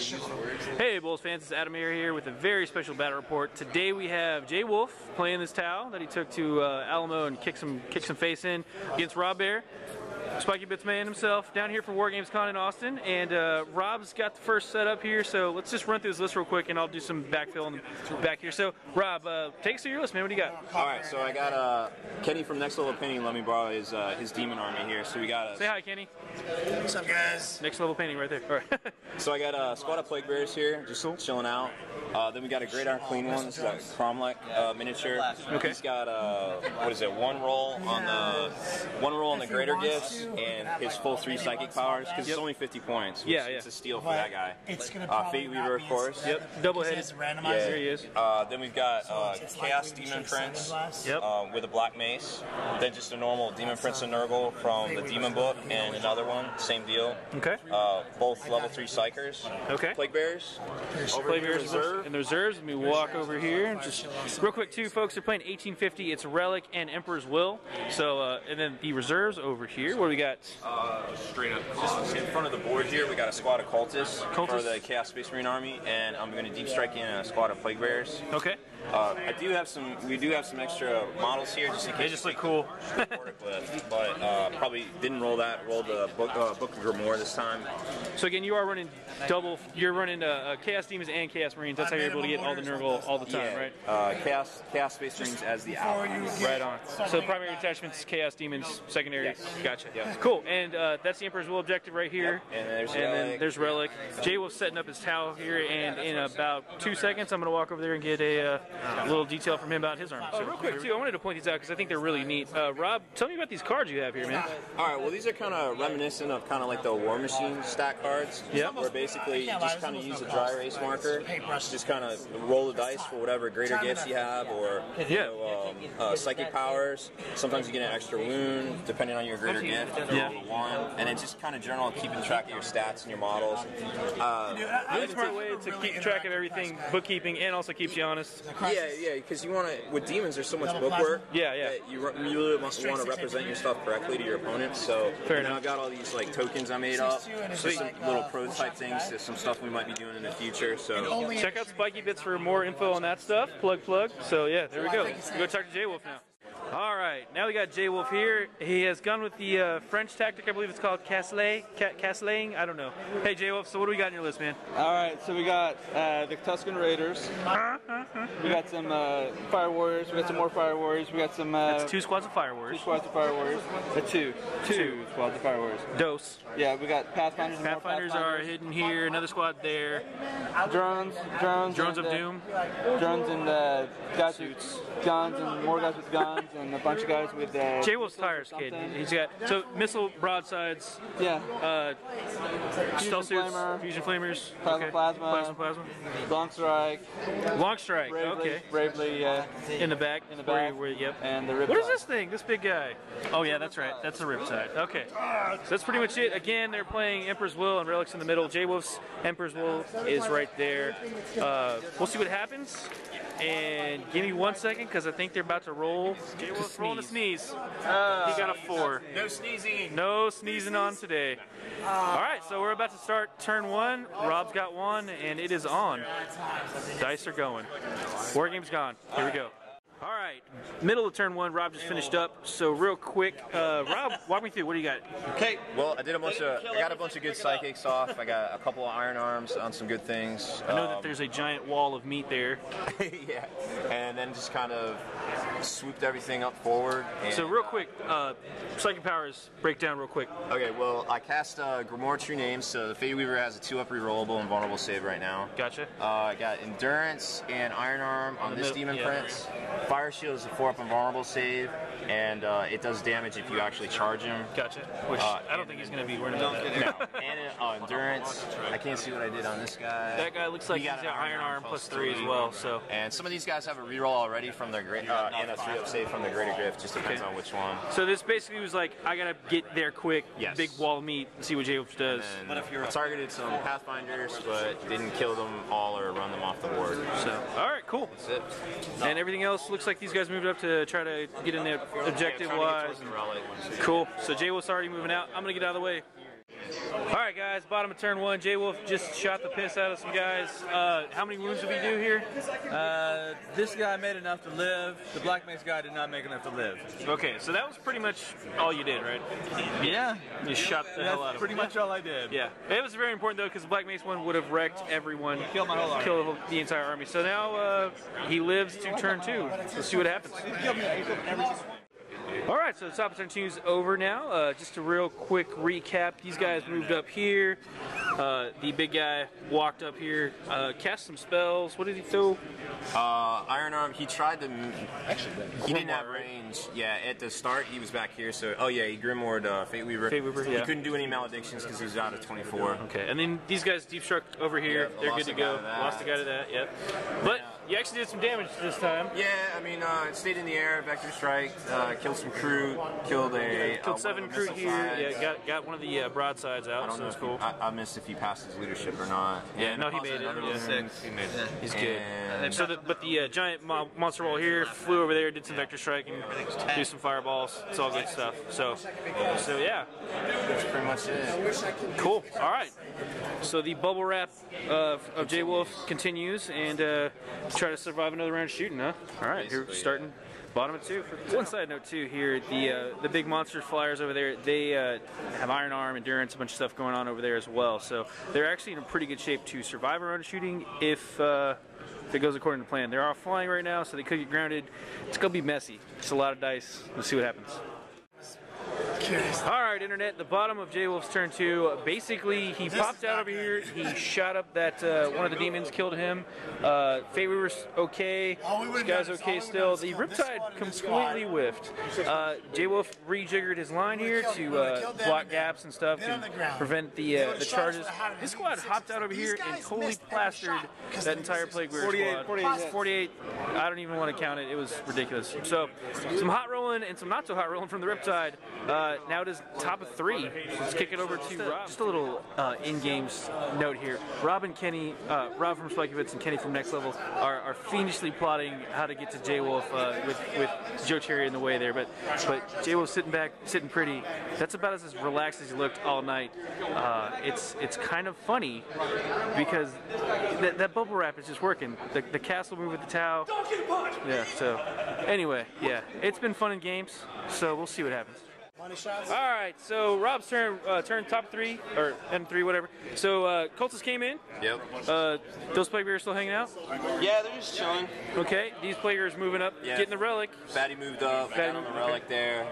Hey BoLS fans, it's Adam here with a very special battle report. Today we have Jwolf playing this Tau that he took to Alamo and kicked some face in against Rob Bear. Spiky Bits man himself down here for Wargamescon in Austin, and Rob's got the first setup here, so let's just run through this list real quick and I'll do some backfill in the back here. So Rob, take us through your list, man. What do you got? Alright, so I got Kenny from Next Level Painting let me borrow his demon army here, so we got Say hi, Kenny. What's up, guys? Next Level Painting right there. All right. So I got a squad of Plague Bears here, just chilling out. Then we got a Great Iron Queen one. This is a Cromlech miniature. Okay. He's got what is it? One roll on the Greater Gifts and his full 3 psychic powers because it's only 50 points. Which it's a steal for that guy. It's gonna Fate Weaver, of course. Yep. Double-headed. Yeah. There he is. Then we've got Chaos Demon Prince. Yep. With a black mace. Then just a normal Demon Prince and Nurgle from the Demon book, and another one, same deal. Okay. Both level 3 psychers. Okay. Plague Bears. Plague Bears in the reserves. Let me walk over here. Just real quick too, folks. They're playing 1850. It's Relic and Emperor's Will. So and then the reserves over here. What do we got? Straight up, just in front of the board here, we got a squad of Cultists for the Chaos Space Marine Army, and I'm going to deep strike in a squad of Plague Bears. Okay. We do have some extra models here, just in case. They just look cool. But probably didn't roll that. Rolled the Book of Grimoire this time. So again, you are running double. You're running Chaos Demons and Chaos Marines. That's how you're able to get all the Nurgle all the time, right? Chaos Space Marines as the allies. Right on. So primary attachments, Chaos Demons, secondary. Yes. Gotcha. Yes. Cool. And that's the Emperor's Will objective right here. Yep. And then there's Relic. Jwolf's setting up his Tau here, and in about 2 seconds, I'm going to walk over there and get a little detail from him about his arm. So real quick too, I wanted to point these out because I think they're really neat. Rob, tell me about these cards you have here, man. All right. Well, these are kind of reminiscent of kind of like the War Machine stack cards. Yeah. Where basically you just kind of use a dry erase marker, just kind of roll the dice for whatever greater gifts you have, or psychic powers. Sometimes you get an extra wound depending on your greater gift. One, and it's just kind of general keeping track of your stats and your models. Really smart way to keep track of everything, bookkeeping, and also keeps you honest. Yeah, because you want to. With demons, there's so much bookwork. That you really want to represent your stuff correctly to your opponents. So I've got all these like tokens I made up, just some little prototype things, just some stuff we might be doing in the future. So check out Spiky Bits for more info on that stuff. Plug. So yeah, there we go. We go talk to Jwolf now. All right, now we got Jwolf here. He has gone with the French tactic. I believe it's called Castlaying. I don't know. Hey Jwolf, so what do we got on your list, man? All right, so we got the Tuscan Raiders. We got some Fire Warriors. We got some more Fire Warriors. We got some. That's 2 squads of Fire Warriors. 2 squads of Fire Warriors. Two squads of Fire Warriors. Dose. Yeah, we got Pathfinders. Pathfinders are hidden here. Another squad there. Drones of Doom. Drones and guys with guns and more guys with guns. And a bunch of guys with Jwolf's tires, kid. He's got missile broadsides. Yeah. Stealth suits, fusion flamers. Plasma. Long strike. Bravely. In the back. Yep. And the rip. What is this thing? This big guy. Oh yeah, that's right. That's the riptide. Okay. So that's pretty much it. Again, they're playing Emperor's Will and Relic's in the middle. Jwolf's Emperor's Will is right there. We'll see what happens. And give me 1 second because I think they're about to roll. Jwolf's rolling a sneeze. He got a 4. no sneezing. No sneezing on today. All right, so we're about to start turn 1. Rob's got 1, and it is on. Dice are going. Wargamescon. Here we go. All right, middle of turn 1. Rob just finished up. So real quick, Rob, walk me through. What do you got? Okay. Well, I got a bunch of good psychics off. I got a couple of iron arms on some good things. I know that there's a giant wall of meat there. Yeah, and then just kind of swooped everything up forward. And, so real quick, psychic powers breakdown real quick. Okay, well, I cast Grimoire True Names, so the Fate Weaver has a 2-up rerollable and vulnerable save right now. Gotcha. I got Endurance and Iron Arm on this Demon Prince. Fire Shield is a 4-up invulnerable save, and it does damage if you actually charge him. Gotcha. Which I don't think he's going to be worried about that. No. And Endurance. I can't see what I did on this guy. That guy looks like he's got Iron Arm +3 as well. So. And some of these guys have a reroll already from their and a 3-up save from the Greater Gift. Just depends on which one. So this basically was like, I got to get there quick, big wall of meat, and see what Jwolf does. I targeted some Pathfinders, but didn't kill them all or run them off the board. So, all right, cool. That's it. And everything else looks like these guys moved up to try to get in there objective-wise. Cool. So Jwolf's already moving out. I'm going to get out of the way. Alright guys, bottom of turn 1, Jwolf just shot the piss out of some guys. How many wounds did we do here? This guy made enough to live. The Black Mace guy did not make enough to live. Okay, so that was pretty much all you did, right? Yeah. You shot the hell out of him. That's pretty much all I did. Yeah. It was very important though, because the Black Mace one would have wrecked everyone. Killed my whole army. Killed the entire army. So now he lives to turn 2. Let's see what happens. He killed me every single. Alright, so the top of turn 2 is over now. Just a real quick recap. These guys moved up here. The big guy walked up here, cast some spells. What did he throw? Iron Arm, he tried to... Actually, he didn't have range. Yeah, at the start, he was back here, so... Oh yeah, he Grimored Fate Weaver. Fate Weaver, yeah. He couldn't do any maledictions because he was out of 24. Okay, and then these guys deep struck over here. Yep, they're good to go. Lost a guy to that, yep. But you actually did some damage this time. Yeah, I mean, it stayed in the air, vector strike, killed some crew, killed a... Killed 7 crew here, yeah, got one of the broadsides out, I don't so know that's if cool. I missed if he passed his leadership or not. Yeah, no, he made it. Yeah. 6. He made it. He's good. And So, but the giant monster wall here flew over there, did some vector striking, do some fireballs. It's all good stuff. So yeah, that's pretty much it. cool. All right. So the bubble wrap of Jwolf continues, and try to survive another round of shooting, huh? All right, here we're starting. Bottom of 2. One side note too here, the big monster flyers over there, they have Iron Arm, Endurance, a bunch of stuff going on over there as well. So they're actually in a pretty good shape to survive a round of shooting if it goes according to plan. They're all flying right now, so they could get grounded. It's gonna be messy. It's a lot of dice. We'll see what happens. Alright, Internet, the bottom of Jwolf's turn 2. Basically, he popped out over here. He shot up that one of the demons, killed him. Fate Weaver's okay. This guy's okay still. The Riptide completely whiffed. Jwolf rejiggered his line here to block gaps and stuff to prevent the charges. This squad hopped out over here and totally plastered that entire Plague Weaver squad. 48. I don't even want to count it. It was ridiculous. So, some hot rolling and some not so hot rolling from the Riptide. Now it is top of 3. Let's kick it over to Rob. Just a little in-game note here. Rob and Kenny, Rob from Spiky Bits and Kenny from Next Level are fiendishly plotting how to get to Jwolf with Joe Cherry in the way there. But Jwolf's sitting back, sitting pretty. That's about as relaxed as he looked all night. It's kind of funny because that bubble wrap is just working. The castle move with the Tau. Yeah. So anyway, yeah, it's been fun in games. So we'll see what happens. Alright, so Rob's turn top 3, or M3, whatever. So Cultists came in. Yep. Those Plague Bearers still hanging out? Yeah, they're just chilling. Okay, these Plague Bearers moving up, getting the relic. Fatty moved up, got on the relic there.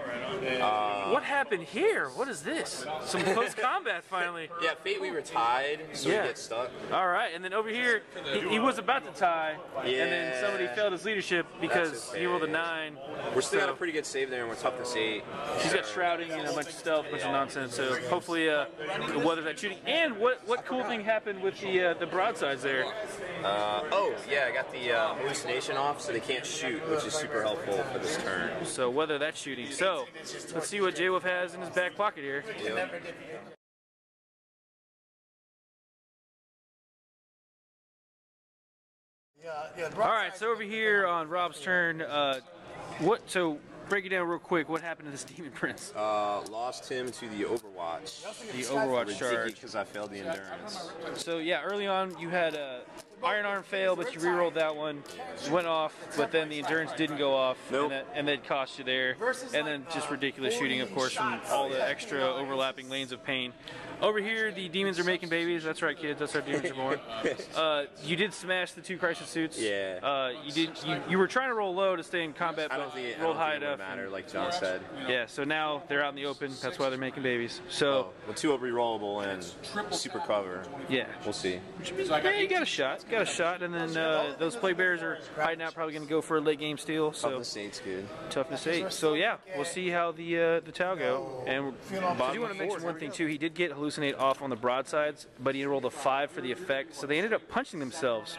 What happened here? What is this? Some close combat finally. Yeah, Fate Weaver tied, so he gets stuck. Alright, and then over here, he was about to tie, and then somebody failed his leadership because he rolled a 9. We're still got a pretty good save there, and we're tough to see. He's got shrouding and a bunch of stealth, a bunch of nonsense. So hopefully, weather that shooting. And what cool thing happened with the broadsides there? Oh yeah, I got the hallucination off, so they can't shoot, which is super helpful for this turn. So weather that shooting. So let's see what Jwolf has in his back pocket here. Yep. All right, so over here on Rob's turn, so break it down real quick. What happened to this Demon Prince? Lost him to the Overwatch. The Overwatch charge. Because I failed the Endurance. So yeah, early on you had Iron Arm fail, but you rerolled that one. Went off, but then the Endurance didn't go off, and that cost you there. And then just ridiculous shooting, of course, from all the extra overlapping lanes of pain. Over here, the demons are making babies. That's right, kids. That's how demons are born. You did smash the 2 crisis suits. Yeah. You were trying to roll low to stay in combat, but rolled high enough. Matter, like John said. Yeah. So now they're out in the open. That's why they're making babies. So. Well, 2 re-rollable and super cover. Yeah. We'll see. Yeah, you got a shot. Got a shot, and then those Plague Bears are hiding out. Probably going to go for a late game steal. So Toughness 8's good. Toughness 8. So yeah, we'll see how the Tau go. And I do want to mention one thing too. He did get hallucinate off on the broadsides, but he rolled a 5 for the effect. So they ended up punching themselves,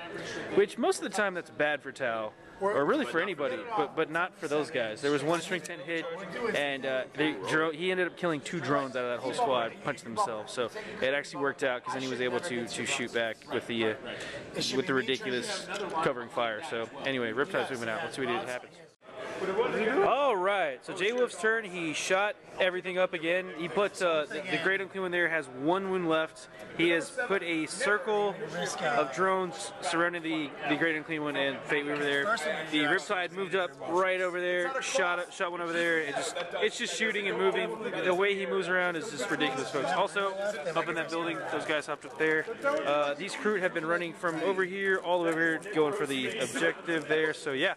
which most of the time that's bad for Tau. Or really for anybody, but not for those guys. There was 1 strength 10 hit, and he ended up killing 2 drones out of that whole squad, punched themselves. So it actually worked out because then he was able to shoot back with the ridiculous covering fire. So anyway, Riptide's moving out. Let's see what happens. All right, so Jwolf's turn. He shot everything up again. He put the Great Unclean One there has 1 wound left. He has put a circle of drones surrounding the Great Unclean One and Fate Weaver there. The Riptide moved up right over there, shot one over there. It's just shooting and moving. The way he moves around is just ridiculous, folks. Also, up in that building, those guys hopped up there. These crew have been running from over here all the way over here, going for the objective there. So yeah,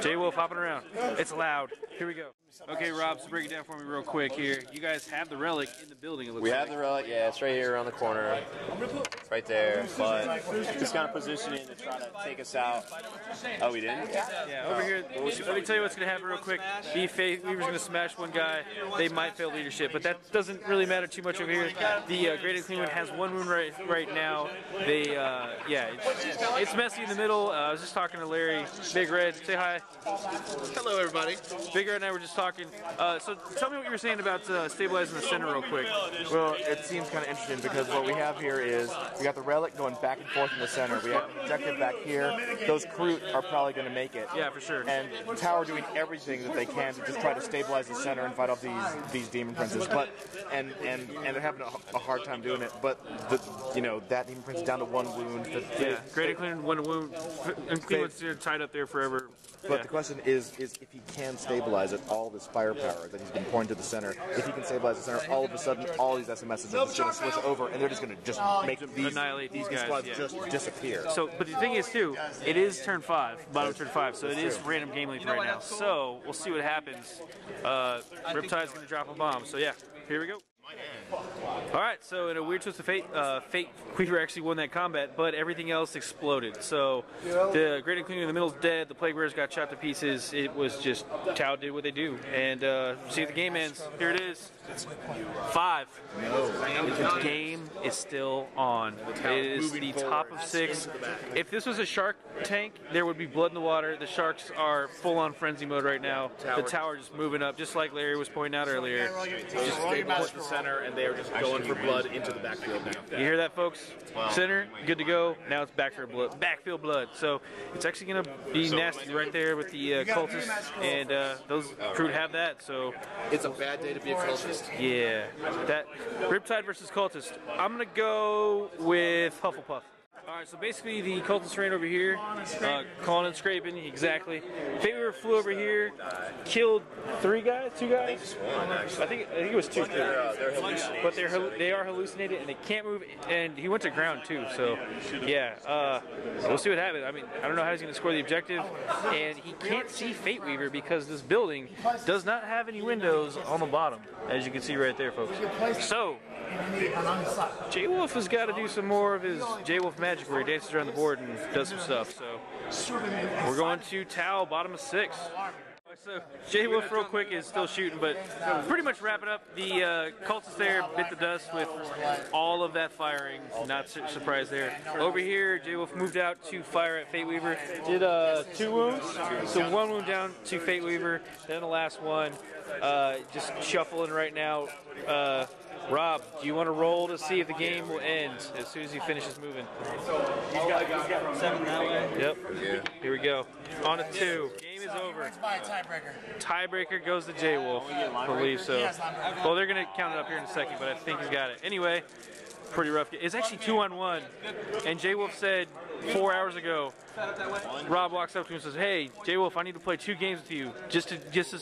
Jwolf hopping around. It's loud. Here we go. Okay, Rob, so break it down for me real quick here. You guys have the relic in the building, it looks like. We have the relic, yeah, it's right here around the corner. It's right there, but just kind of positioning to try to take us out. Oh, we didn't? Yeah, over here, let me tell you what's going to happen real quick. The Fate Weaver's going to smash one guy. They might fail leadership, but that doesn't really matter too much over here. The Great Unclean One has 1 wound right now. They, yeah, it's messy in the middle. I was just talking to Larry. Big Red, say hi. Hello, everybody. Big Red and I were just talking. So tell me what you were saying about stabilizing the center real quick. Well, it seems kind of interesting because what we have here is we got the relic going back and forth in the center. We have the objective back here. Those crew are probably going to make it. Yeah, for sure. And the Tower doing everything that they can to just try to stabilize the center and fight off these Daemon Princes. But and they're having a hard time doing it. But that Daemon Prince is down to 1 wound. Yeah, Great Unclean 1 wound. Unclean One's tied up there forever. But the question is if he can stabilize it, all this firepower that he's been pouring to the center, if he can stabilize the center, all of a sudden, all these SMSs are just going to switch over, and they're just going to just make annihilate these guys, squads just disappear. So, but the thing is, too, it is turn 5, bottom turn 5, so it is random game length right now. So, we'll see what happens. Riptide's going to drop a bomb, so yeah, here we go. Alright, so in a weird twist of fate, Fate Weaver actually won that combat, but everything else exploded. So the Great Unclean in the middle is dead, the Plague Bearers got chopped to pieces. It was just, Tau did what they do. And see if the game ends. Here it is. 5. The game is still on. It is the top of 6. If this was a Shark Tank, there would be blood in the water. The Sharks are full-on frenzy mode right now. The Tower just moving up, just like Larry was pointing out earlier. Just stabilize the center, and they are just going for blood into the backfield now. You hear that, folks? Center, good to go. Now it's backfield blood. So it's actually going to be nasty right there with the cultists, and those crew have that. So it's a bad day to be a cultist. Yeah, that Riptide versus cultist. I'm going to go with Hufflepuff. Alright, so basically the cultists ran over here, calling and scraping, exactly. Fate Weaver flew over here, killed 2 guys? I think it was 2. They're hallucinating. But they are hallucinated and they can't move, and he went to ground too, so yeah, we'll see what happens. I mean, I don't know how he's going to score the objective, and he can't see Fate Weaver because this building does not have any windows on the bottom, as you can see right there, folks. So, Jwolf has got to do some more of his Jwolf magic where he dances around the board and does some stuff. So we're going to Tau, bottom of 6. So Jwolf real quick is still shooting, but pretty much wrapping up. The cultists there bit the dust with all of that firing. Not surprised there. Over here, Jwolf moved out to fire at Fate Weaver. Did 2 wounds, so 1 wound down to Fate Weaver. Then the last one, just shuffling right now. Rob, do you want to roll to see if the game will end as soon as he finishes moving? He's got 7 that way. Yep. Yeah. Here we go. On to 2. Game is over. Tiebreaker goes to Jwolf. I believe so. Well, they're going to count it up here in a second, but I think he's got it. Anyway, pretty rough. It's actually 2-on-1, and Jwolf said 4 hours ago. Rob walks up to him and says, "Hey, Jwolf, I need to play 2 games with you just to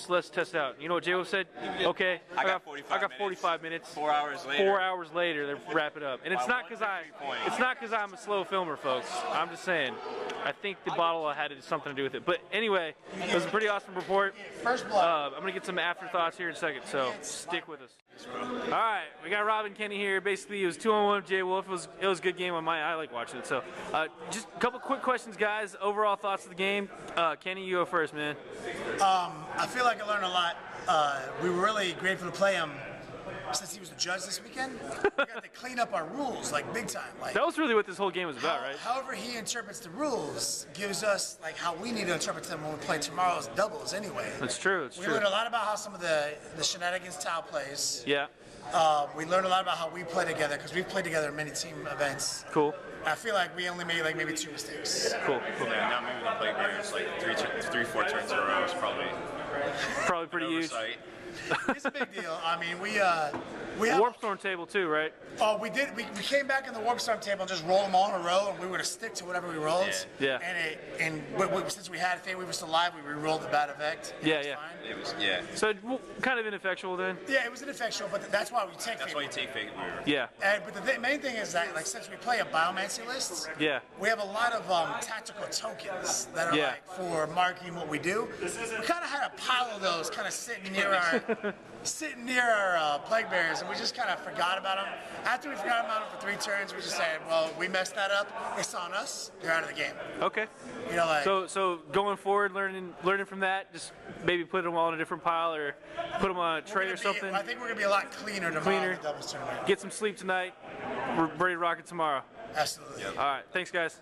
let's test out." You know what Jwolf said? Okay, I got 45 minutes. 4 hours later. 4 hours later, they wrap it up, and it's not because I'm a slow filmer, folks. I'm just saying. I think the bottle had something to do with it. But anyway, it was a pretty awesome report. I'm gonna get some afterthoughts here in a second, so stick with us. All right, we got Rob and Kenny here. Basically, it was 2-on-1 with Jwolf. It was a good game on I like watching it. So, just a couple quick questions, guys. Overall thoughts of the game. Kenny, you go first, man. I feel like I learned a lot. We were really grateful to play him since he was a judge this weekend. We got to clean up our rules, like big time. Like that was really what this whole game was about, right? However he interprets the rules gives us like how we need to interpret them when we play tomorrow's doubles anyway. That's true. It's we true. learned a lot about how some of the shenanigans Tau plays. Yeah. We learned a lot about how we play together because we've played together in many team events. Cool. I feel like we only made like maybe 2 mistakes. Cool. Yeah, not moving the play bearers like 4 turns in a row is probably Pretty huge. oversight. It's a big deal. I mean, we have Warp Storm table too, right? Oh, we did. We came back in the Warp Storm table and just rolled them all in a row, and we were to stick to whatever we rolled. Yeah. And since we had Fate, we were still live. We re-rolled the bad effect. Yeah, it was yeah. fine. It was, yeah. So kind of ineffectual then. Yeah, it was ineffectual, but that's why we take. That's Fate why you take Fate Weaver. Yeah. But the main thing is that, like, since we play a biomancy list, Yeah. we have a lot of tactical tokens that are like for marking what we do. We kind of had a pile of those, kind of sitting near our plague bearers, and we just kind of forgot about them. After we forgot about them for 3 turns, we just said, "Well, we messed that up. It's on us. You're out of the game." Okay. You know, like So going forward, learning from that, just maybe put them all in a different pile or put them on a tray or something. I think we're gonna be a lot cleaner tomorrow in the doubles tournament. Get some sleep tonight. We're ready to rock it tomorrow. Absolutely. All right. Thanks, guys.